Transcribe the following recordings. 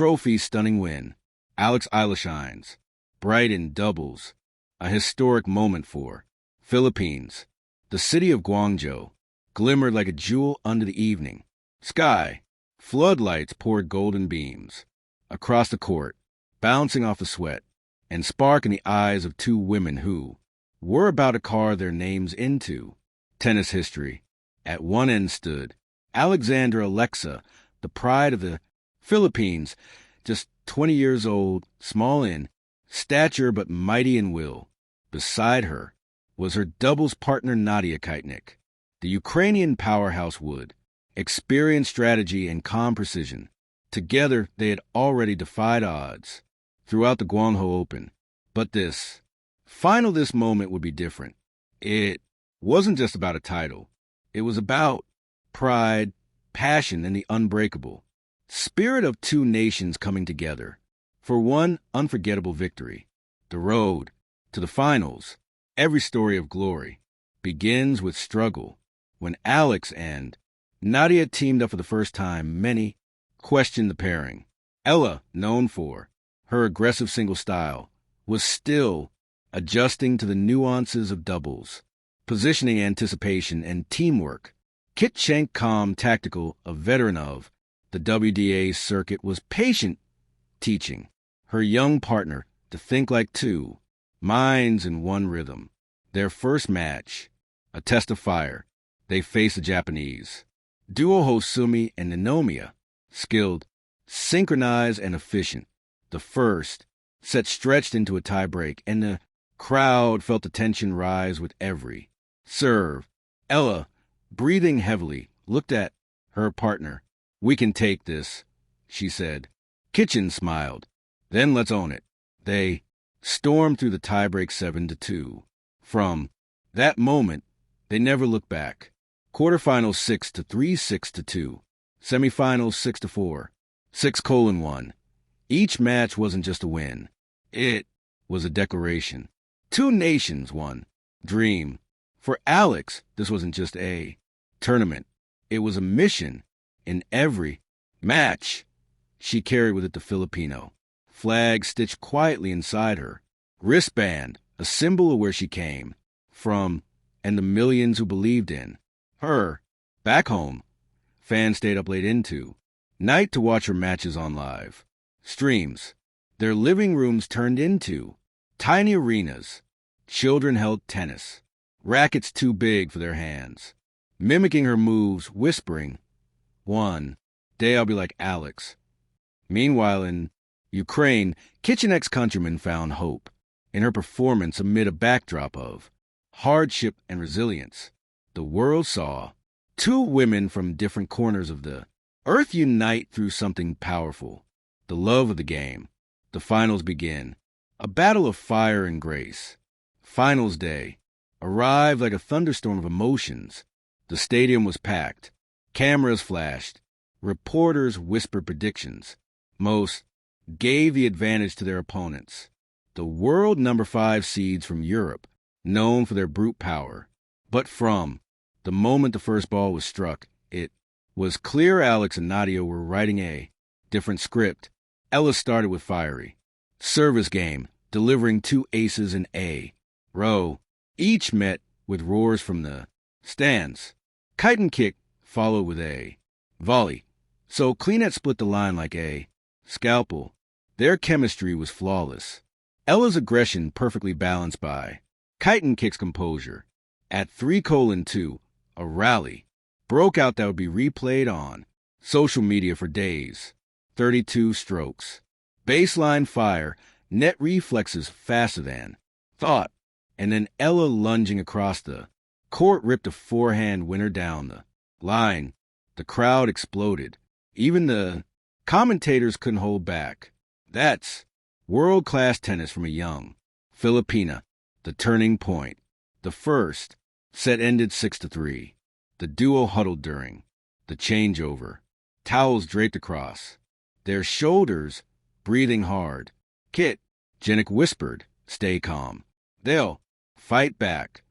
trophy-stunning win. Alex Eala shines, bright in doubles, a historic moment for Philippines. The city of Guangzhou glimmered like a jewel under the evening sky. Floodlights poured golden beams across the court, bouncing off the sweat and spark in the eyes of two women who were about to carve their names into tennis history. At one end stood Alexandra Alexa, the pride of the Philippines, just 20 years old, small in stature but mighty in will. Beside her was her doubles partner Nadia Kaitnik. The Ukrainian powerhouse would experience strategy and calm precision. Together, they had already defied odds throughout the Guangzhou Open. But this moment would be different. It wasn't just about a title. It was about pride, passion, and the unbreakable spirit of two nations coming together for one unforgettable victory. The road to the finals, every story of glory, begins with struggle. When Alex and Nadia teamed up for the first time, many questioned the pairing. Ella, known for her aggressive single style, was still adjusting to the nuances of doubles, positioning, anticipation, and teamwork. Kit Schenk, calm, tactical, a veteran of the WDA circuit, was patient, teaching her young partner to think like two minds in one rhythm. Their first match, a test of fire, they faced the Japanese duo Hosumi and Ninomiya, skilled, synchronized, and efficient. The first set stretched into a tiebreak, and the crowd felt the tension rise with every serve. Ella, breathing heavily, looked at her partner. "We can take this," she said. Kitchen smiled. "Then let's own it." They stormed through the tiebreak 7-2. From that moment, they never looked back. Quarterfinals 6-3, 6-2. Semifinals 6-4, 6-1. Each match wasn't just a win. It was a declaration. Two nations, one dream. For Alex, this wasn't just a tournament. It was a mission. In every match, she carried with it the Filipino flag stitched quietly inside her wristband, a symbol of where she came from and the millions who believed in her. Back home, fans stayed up late into night to watch her matches on live streams. Their living rooms turned into tiny arenas. Children held tennis rackets too big for their hands, mimicking her moves, whispering, "One day I'll be like Alex." Meanwhile, in Ukraine, Kitchen ex-countryman found hope in her performance amid a backdrop of hardship and resilience. The world saw two women from different corners of the earth unite through something powerful, the love of the game. The finals begin, a battle of fire and grace. Finals day arrived like a thunderstorm of emotions. The stadium was packed. Cameras flashed. Reporters whispered predictions. Most gave the advantage to their opponents. The world number 5 seeds from Europe, known for their brute power. But from the moment the first ball was struck, it was clear Alex and Nadia were writing a different script. Ella started with fiery service game, delivering 2 aces in a row. Each met with roars from the stands. Kite and kick followed with a volley. So Kleenex split the line like a scalpel. Their chemistry was flawless. Ella's aggression perfectly balanced by Kite and kick's composure. At 3:2, a rally broke out that would be replayed on social media for days. 32 strokes. Baseline fire, net reflexes faster than thought. And then Ella lunging across the court ripped a forehand winner down the line. The crowd exploded. Even the commentators couldn't hold back. That's world-class tennis from a young Filipina. The turning point. The first set ended 6-3. The duo huddled during the changeover. Towels draped across their shoulders, breathing hard. "Kit," Janik whispered, "stay calm. They'll fight back."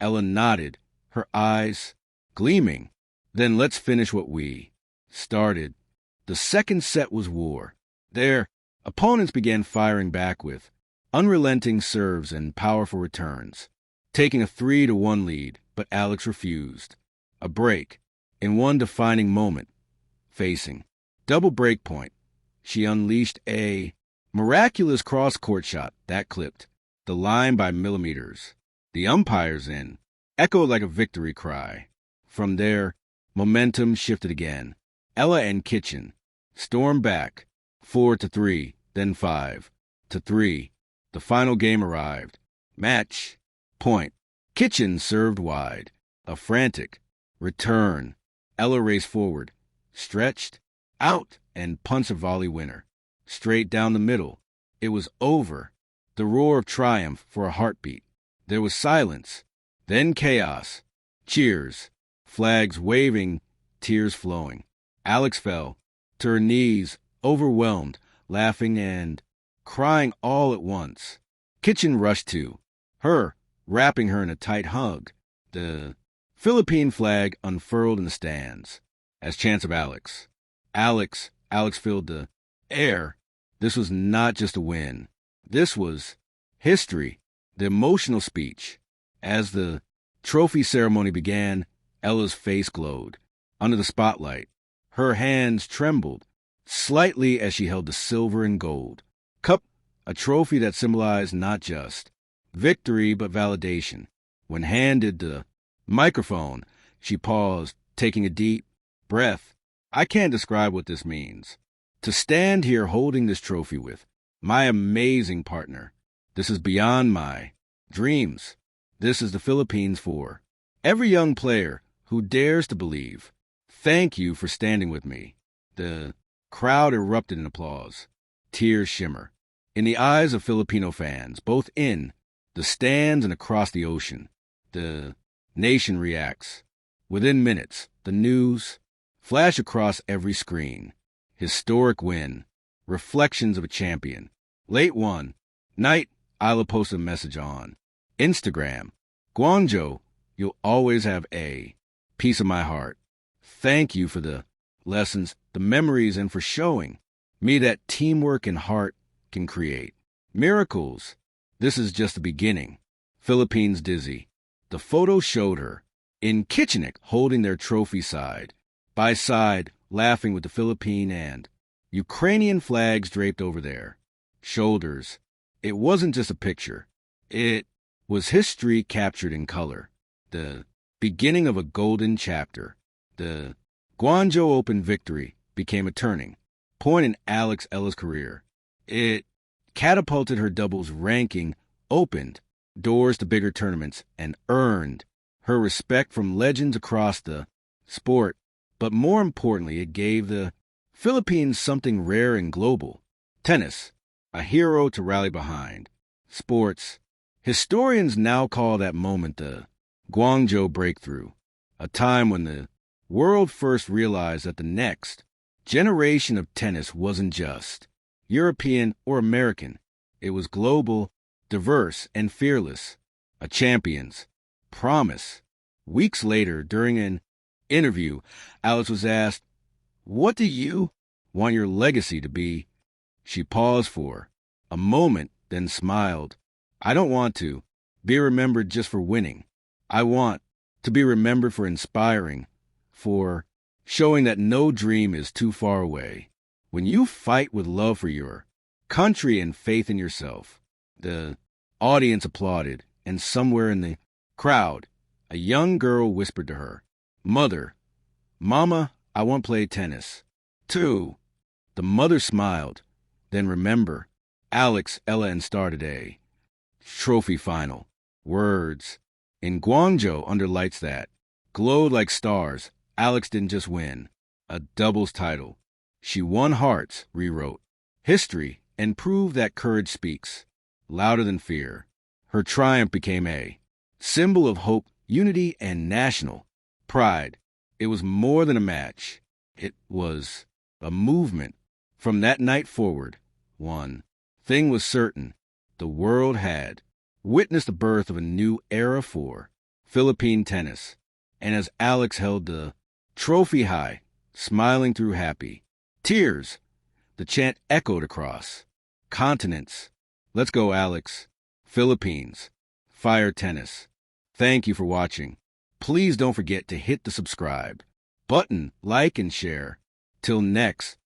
Ella nodded, her eyes gleaming. "Then let's finish what we started." The second set was war. Their opponents began firing back with unrelenting serves and powerful returns, taking a 3-1 lead, but Alex refused. A break, in one defining moment, facing double break point, she unleashed a miraculous cross-court shot that clipped the line by millimeters. The umpire's in echoed like a victory cry. From there, momentum shifted again. Eala and Kitchen stormed back, 4-3, then 5-3. The final game arrived. Match point. Kitchen served wide. A frantic return. Eala raced forward, stretched out, and punched a volley winner. Straight down the middle. It was over. The roar of triumph for a heartbeat. There was silence, then chaos. Cheers, flags waving, tears flowing. Alex fell to her knees, overwhelmed, laughing and crying all at once. Kitchen rushed to her, wrapping her in a tight hug. The Philippine flag unfurled in the stands as chants of Alex. Alex filled the air. This was not just a win. This was history. The emotional speech. As the trophy ceremony began, Ella's face glowed under the spotlight. Her hands trembled slightly as she held the silver and gold cup, a trophy that symbolized not just victory but validation. When handed the microphone, she paused, taking a deep breath. I can't describe what this means. To stand here holding this trophy with my amazing partner. This is beyond my dreams. This is the Philippines for every young player who dares to believe. Thank you for standing with me. The crowd erupted in applause. Tears shimmer in the eyes of Filipino fans, both in the stands and across the ocean. The nation reacts. Within minutes, the news flash across every screen. Historic win. Reflections of a champion. Late one night, Eala posted a message on Instagram. Guangzhou, you'll always have a piece of my heart. Thank you for the lessons, the memories, and for showing me that teamwork and heart can create miracles. This is just the beginning. Philippines dizzy. The photo showed her in Kitchener holding their trophy side by side, laughing with the Philippine and Ukrainian flags draped over their shoulders. It wasn't just a picture. It was history captured in color. The beginning of a golden chapter. The Guangzhou Open victory became a turning point in Alex Eala's career. It catapulted her doubles ranking, opened doors to bigger tournaments, and earned her respect from legends across the sport. But more importantly, it gave the Philippines something rare and global. Tennis, a hero to rally behind. Sports. Historians now call that moment the Guangzhou breakthrough, a time when the world first realized that the next generation of tennis wasn't just European or American. It was global, diverse, and fearless. A champion's promise. Weeks later, during an interview, Alex was asked, "What do you want your legacy to be?" She paused for a moment, then smiled. "I don't want to be remembered just for winning. I want to be remembered for inspiring, for showing that no dream is too far away. When you fight with love for your country and faith in yourself." The audience applauded, and somewhere in the crowd, a young girl whispered to her, Mama, I want to play tennis." 2. The mother smiled. Then remember, Alex, Eala, and Star today. Trophy final. Words. In Guangzhou, under lights that glowed like stars, Alex didn't just win a doubles title. She won hearts, rewrote history, and proved that courage speaks louder than fear. Her triumph became a symbol of hope, unity, and national pride. It was more than a match. It was a movement. From that night forward, one thing was certain. The world had witnessed the birth of a new era for Philippine tennis. And as Alex held the trophy high, smiling through happy tears, The chant echoed across continents. Let's go, Alex. Philippines. Fire tennis. Thank you for watching. Please don't forget to hit the subscribe button, like, and share. Till next